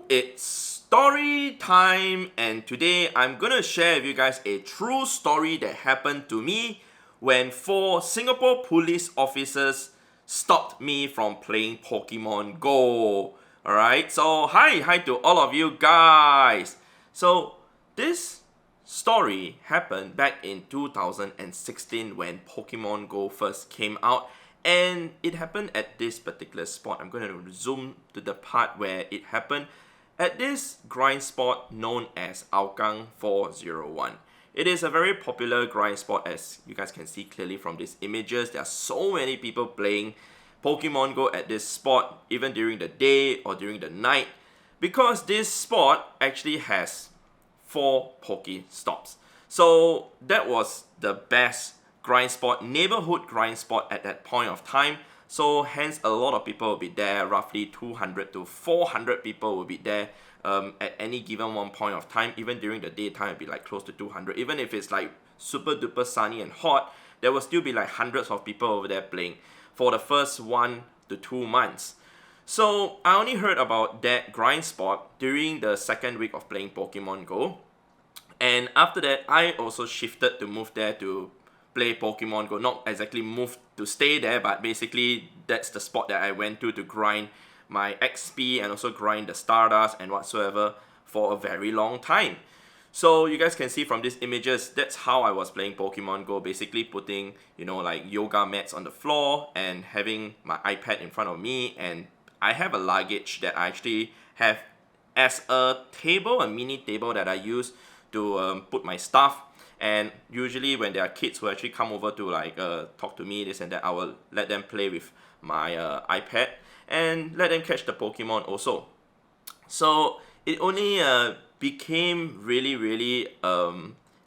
It's story time, and today I'm gonna share with you guys a true story that happened to me when 4 Singapore police officers stopped me from playing Pokemon Go. Alright, so hi to all of you guys. So this story happened back in 2016 when Pokemon Go first came out, and it happened at this particular spot. I'm going to zoom to the part where it happened at this grind spot known as Hougang 401. It is a very popular grind spot, as you guys can see clearly from these images. There are so many people playing Pokemon Go at this spot, even during the day or during the night, because this spot actually has 4 Pokestops. So that was the best grind spot, neighborhood grind spot at that point of time. So hence a lot of people will be there. Roughly 200 to 400 people will be there at any given one point of time. Even during the daytime, it'll be like close to 200. Even if it's like super duper sunny and hot, there will still be like hundreds of people over there playing for the first 1 to 2 months. So I only heard about that grind spot during the second week of playing Pokemon Go. And after that, I also shifted to move there to play Pokemon Go. Not exactly move to stay there, but basically that's the spot that I went to grind my XP and also grind the Stardust and whatsoever for a very long time. So you guys can see from these images, that's how I was playing Pokemon Go. Basically putting, like yoga mats on the floor and having my iPad in front of me, and I have a luggage that I actually have as a table, a mini table that I use to put my stuff. And usually when there are kids who actually come over to talk to me, this and that, I will let them play with my iPad and let them catch the Pokemon also. So it only became really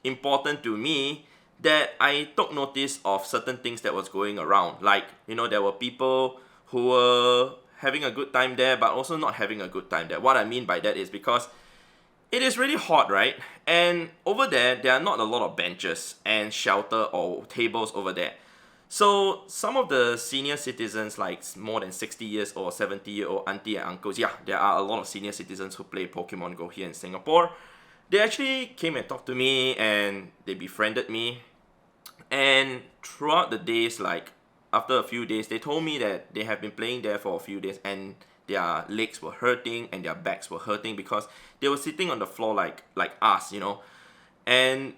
important to me that I took notice of certain things that was going around. Like, there were people who were having a good time there, but also not having a good time there. What I mean by that is because it is really hot, right? And over there are not a lot of benches and shelter or tables over there. So some of the senior citizens, like more than 60 years or 70-year-old auntie and uncles, yeah, there are a lot of senior citizens who play Pokemon Go here in Singapore. They actually came and talked to me and they befriended me. And throughout the days, like after a few days, they told me that they have been playing there for a few days and their legs were hurting and their backs were hurting because they were sitting on the floor like us, And,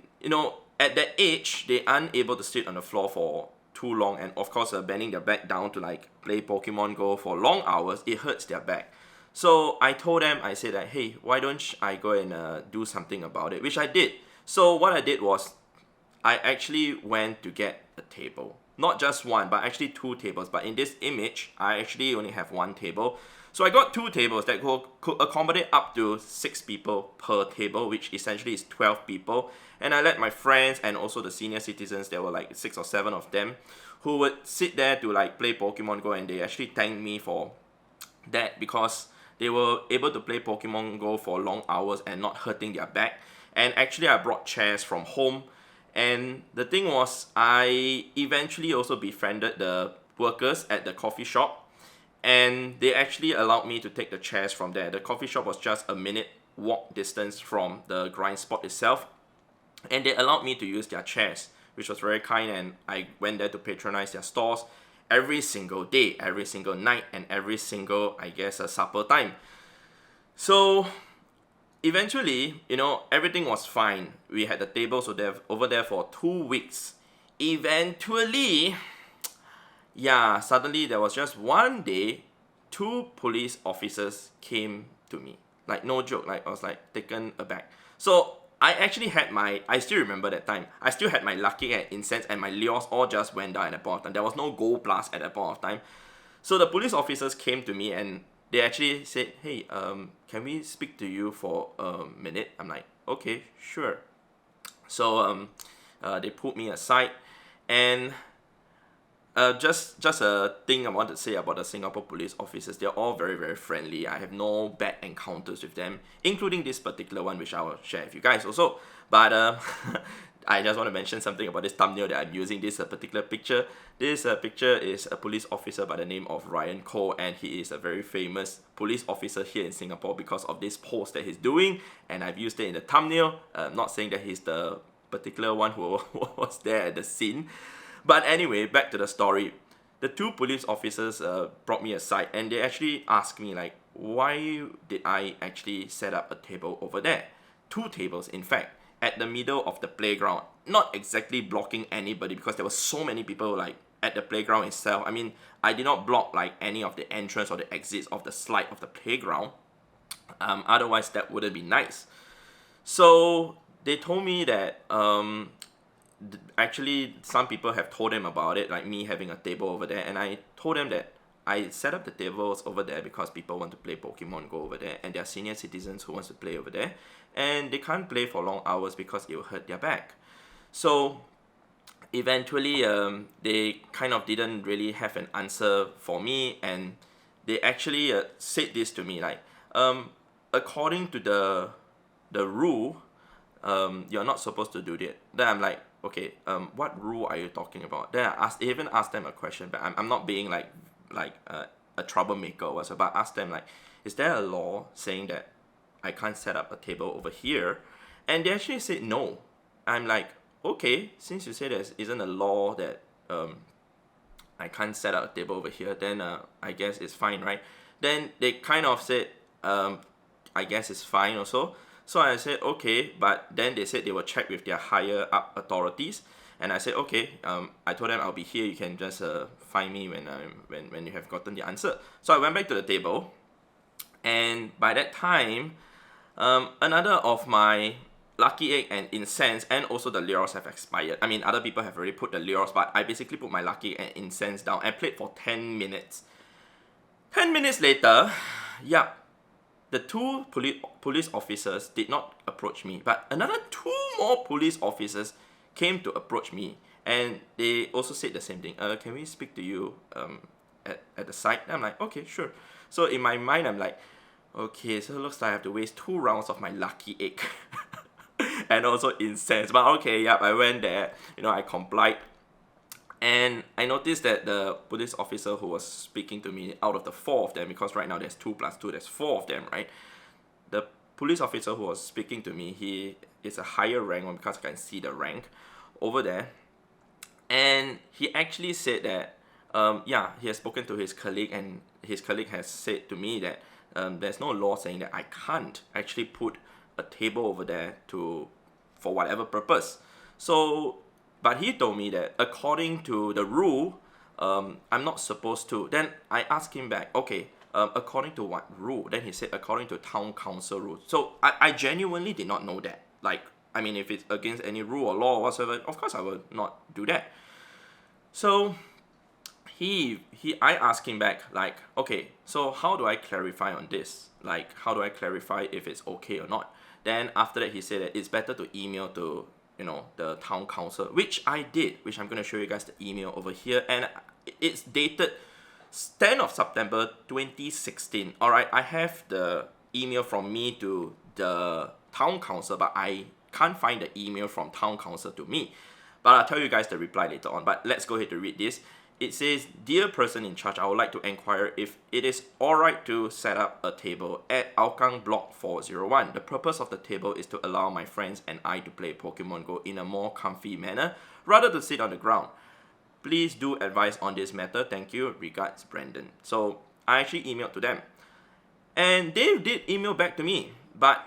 at that age, they aren't able to sit on the floor for too long, and of course bending their back down to play Pokemon Go for long hours, it hurts their back. So I told them, I said that, hey, why don't I go and do something about it, which I did. So what I did was I actually went to get a table. Not just one, but actually 2 tables. But in this image, I actually only have 1 table. So I got 2 tables that could accommodate up to 6 people per table, which essentially is 12 people. And I let my friends and also the senior citizens, there were like 6 or 7 of them, who would sit there to play Pokemon Go, and they actually thanked me for that because they were able to play Pokemon Go for long hours and not hurting their back. And actually I brought chairs from home. And the thing was, I eventually also befriended the workers at the coffee shop, and they actually allowed me to take the chairs from there. The coffee shop was just a minute walk distance from the grind spot itself, and they allowed me to use their chairs, which was very kind, and I went there to patronize their stores every single day, every single night, and every single, supper time. So eventually, everything was fine. We had the tables over there for 2 weeks. Eventually, suddenly there was just one day, 2 police officers came to me. No joke, I was taken aback. So I actually had I still remember that time, I still had my Lucky and Incense and my Leos all just went down at that point of time. There was no Gold Plus at that point of time. So the police officers came to me and they actually said, hey, can we speak to you for a minute? I'm like, okay, sure. So they pulled me aside, and just a thing I want to say about the Singapore police officers, they're all very friendly. I have no bad encounters with them, including this particular one, which I will share with you guys also. But I just want to mention something about this thumbnail that I'm using. This particular picture. This picture is a police officer by the name of Ryan Cole, and he is a very famous police officer here in Singapore because of this post that he's doing, and I've used it in the thumbnail. Not saying that he's the particular one who was there at the scene, but anyway, back to the story. The two police officers brought me aside, and they actually asked me like, why did I actually set up a table over there? Two tables, in fact, at the middle of the playground. Not exactly blocking anybody because there were so many people like at the playground itself. I mean, I did not block like any of the entrance or the exits of the slide of the playground. Otherwise, that wouldn't be nice. So they told me that actually some people have told them about it, like me having a table over there, and I told them that I set up the tables over there because people want to play Pokemon Go over there, and there are senior citizens who wants to play over there, and they can't play for long hours because it will hurt their back. So eventually they kind of didn't really have an answer for me, and they actually said this to me like, according to the rule, you're not supposed to do that. Then I'm like, okay, what rule are you talking about? Then I even asked them a question, but I'm not being like a troublemaker or whatever, but I asked them like, is there a law saying that I can't set up a table over here? And they actually said no. I'm like, okay, since you say there isn't a law that I can't set up a table over here, then I guess it's fine, right? Then they kind of said, I guess it's fine also. So I said, okay, but then they said they will check with their higher up authorities. And I said, okay, I told them I'll be here, you can just find me when you have gotten the answer. So I went back to the table, and by that time, another of my lucky egg and incense and also the lures have expired. I mean, other people have already put the lures, but I basically put my lucky egg and incense down and played for 10 minutes. 10 minutes later, yeah, the two police officers did not approach me, but another two more police officers came to approach me, and they also said the same thing. Can we speak to you at the site? And I'm like, okay, sure. So in my mind, I'm like, okay, so it looks like I have to waste 2 rounds of my lucky egg and also incense. But okay, yeah, I went there. I complied. And I noticed that the police officer who was speaking to me, out of the 4 of them, because right now there's 2 plus 2, there's 4 of them, right? The police officer who was speaking to me, he is a higher rank one because I can see the rank over there. And he actually said that, yeah, he has spoken to his colleague, and his colleague has said to me that there's no law saying that I can't actually put a table over there for whatever purpose. So, but he told me that according to the rule, I'm not supposed to. Then I asked him back, okay, according to what rule? Then he said according to town council rules. So I genuinely did not know that. Like, I mean, if it's against any rule or law or whatsoever, of course I will not do that. So I asked him back like, okay, so how do I clarify on this? Like, how do I clarify if it's okay or not? Then after that, he said that it's better to email to the town council, which I did, which I'm going to show you guys the email over here, and it's dated 10th of September 2016. Alright, I have the email from me to the town council, but I can't find the email from town council to me. But I'll tell you guys the reply later on. But let's go ahead to read this. It says, "Dear person in charge, I would like to inquire if it is alright to set up a table at Hougang Block 401. The purpose of the table is to allow my friends and I to play Pokemon Go in a more comfy manner, rather than sit on the ground. Please do advise on this matter. Thank you. Regards, Brandon." So I actually emailed to them, and they did email back to me. But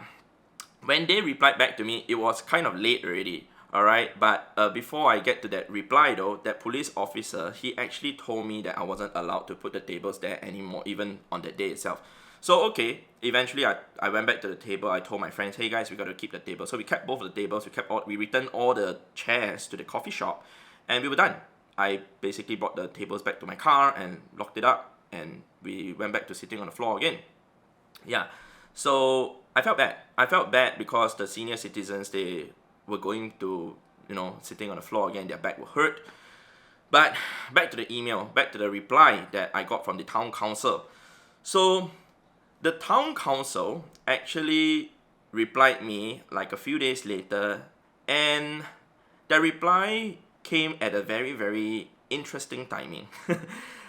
when they replied back to me, it was kind of late already. Alright, but before I get to that reply though, that police officer, he actually told me that I wasn't allowed to put the tables there anymore, even on that day itself. So okay, eventually I went back to the table. I told my friends, hey guys, we got to keep the table. So we kept both of the tables, we returned all the chairs to the coffee shop, and we were done. I basically brought the tables back to my car and locked it up, and we went back to sitting on the floor again. Yeah, so I felt bad. I felt bad because the senior citizens, they were going to, sitting on the floor again, their back will hurt. But back to the email, back to the reply that I got from the town council. So the town council actually replied me like a few days later, and their reply came at a very, very interesting timing.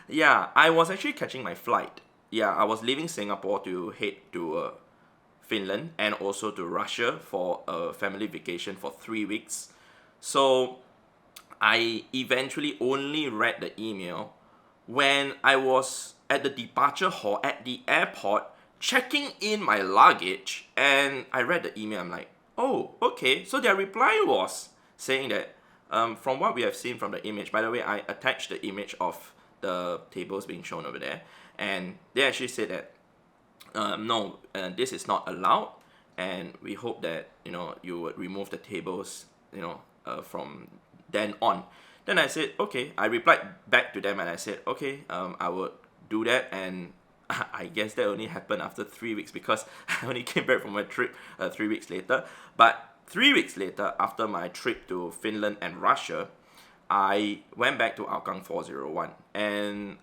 Yeah, I was actually catching my flight. Yeah, I was leaving Singapore to head to Finland and also to Russia for a family vacation for 3 weeks. So I eventually only read the email when I was at the departure hall at the airport checking in my luggage, and I read the email. I'm like, oh, okay. So their reply was saying that from what we have seen from the image, by the way, I attached the image of the tables being shown over there, and they actually said that no, this is not allowed, and we hope that you would remove the tables from then on. Then I said, okay. I replied back to them and I said, okay, I would do that. And I guess that only happened after 3 weeks because I only came back from my trip 3 weeks later. But 3 weeks later, after my trip to Finland and Russia, I went back to Hougang 401, and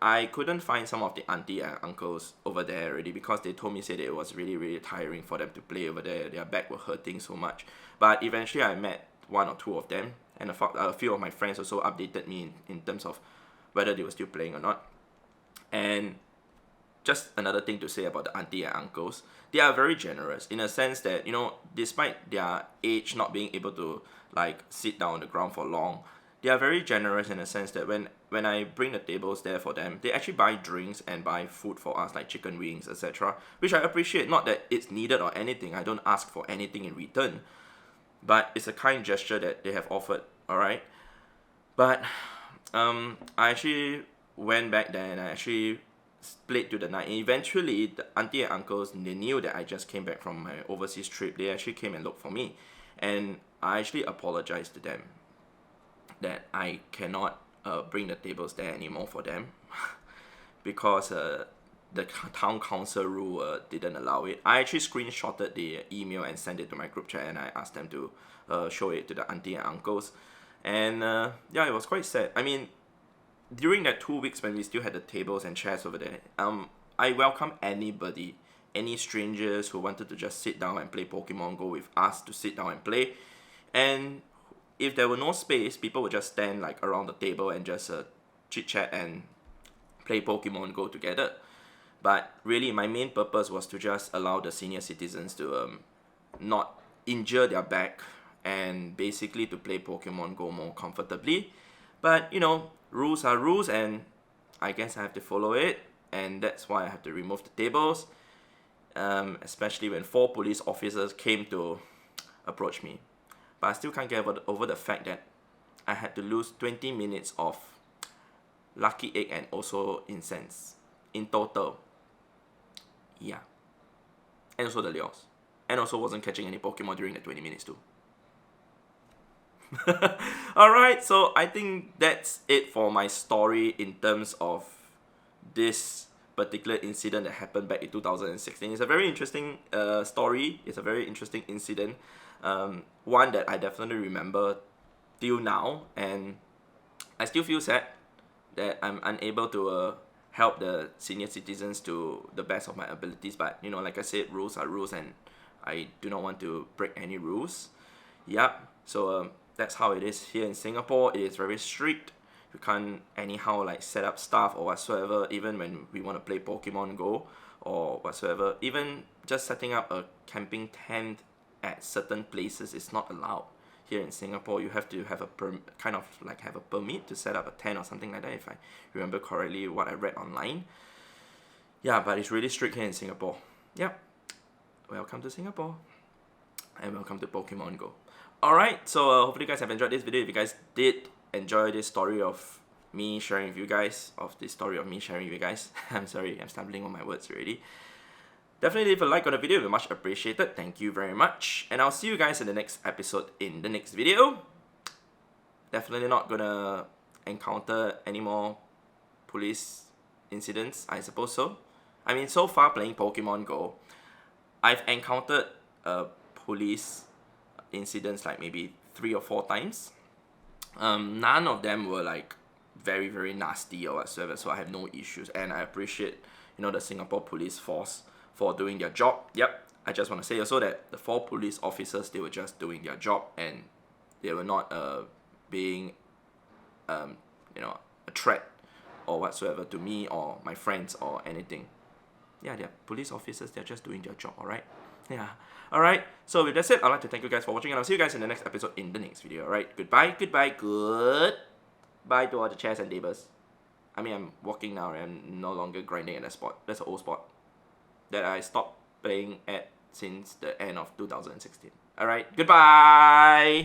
I couldn't find some of the auntie and uncles over there already because they told me, said it was really, really tiring for them to play over there. Their back were hurting so much. But eventually I met one or two of them, and a few of my friends also updated me in terms of whether they were still playing or not. And just another thing to say about the auntie and uncles, they are very generous in a sense that, despite their age not being able to like sit down on the ground for long, they are very generous in a sense that when I bring the tables there for them, they actually buy drinks and buy food for us, like chicken wings, etc., which I appreciate. Not that it's needed or anything, I don't ask for anything in return, but it's a kind gesture that they have offered, alright? But I actually went back there and I actually played to the night. And eventually, the auntie and uncles, they knew that I just came back from my overseas trip. They actually came and looked for me. And I actually apologized to them that I cannot bring the tables there anymore for them because the town council rule didn't allow it. I actually screenshotted the email and sent it to my group chat, and I asked them to show it to the auntie and uncles. And yeah, it was quite sad. I mean, during that 2 weeks when we still had the tables and chairs over there, I welcome anybody, any strangers who wanted to just sit down and play Pokemon Go with us to sit down and play. And if there were no space, people would just stand like around the table and just chit chat and play Pokemon Go together. But really, my main purpose was to just allow the senior citizens to not injure their back and basically to play Pokemon Go more comfortably. But rules are rules, and I guess I have to follow it, and that's why I have to remove the tables, especially when 4 police officers came to approach me. But I still can't get over the fact that I had to lose 20 minutes of lucky egg and also incense in total. Yeah. And also the Leos. And also wasn't catching any Pokemon during the 20 minutes too. Alright, so I think that's it for my story in terms of this particular incident that happened back in 2016. It's a very interesting story. It's a very interesting incident. One that I definitely remember till now, and I still feel sad that I'm unable to help the senior citizens to the best of my abilities. But like I said, rules are rules, and I do not want to break any rules. Yep. So that's how it is here in Singapore. It is very strict. You can't anyhow like set up stuff or whatsoever, even when we want to play Pokemon Go or whatsoever. Even just setting up a camping tent at certain places is not allowed here in Singapore. You have to have a have a permit to set up a tent or something like that, if I remember correctly what I read online. Yeah, but it's really strict here in Singapore. Yep. Welcome to Singapore, and welcome to Pokemon Go. Alright, so hopefully you guys have enjoyed this video. If you guys did enjoy this story of me sharing with you guys, I'm sorry, I'm stumbling on my words already. Definitely leave a like on the video, it'll be much appreciated. Thank you very much. And I'll see you guys in the next episode in the next video. Definitely not gonna encounter any more police incidents, I suppose so. I mean, so far playing Pokemon Go, I've encountered police incidents like maybe 3 or 4 times. None of them were like very, very nasty or whatsoever, so I have no issues, and I appreciate the Singapore police force for doing their job. Yep, I just want to say also that the 4 police officers, they were just doing their job, and They were not being you know, a threat or whatsoever to me or my friends or anything. Yeah, they're police officers, they're just doing their job, alright? Yeah. Alright, so with that said, I'd like to thank you guys for watching, and I'll see you guys in the next episode in the next video, alright? Goodbye, goodbye, goodbye to all the chairs and tables. I mean, I'm walking now, and I'm no longer grinding at that spot. That's an old spot that I stopped playing at since the end of 2016. Alright, goodbye!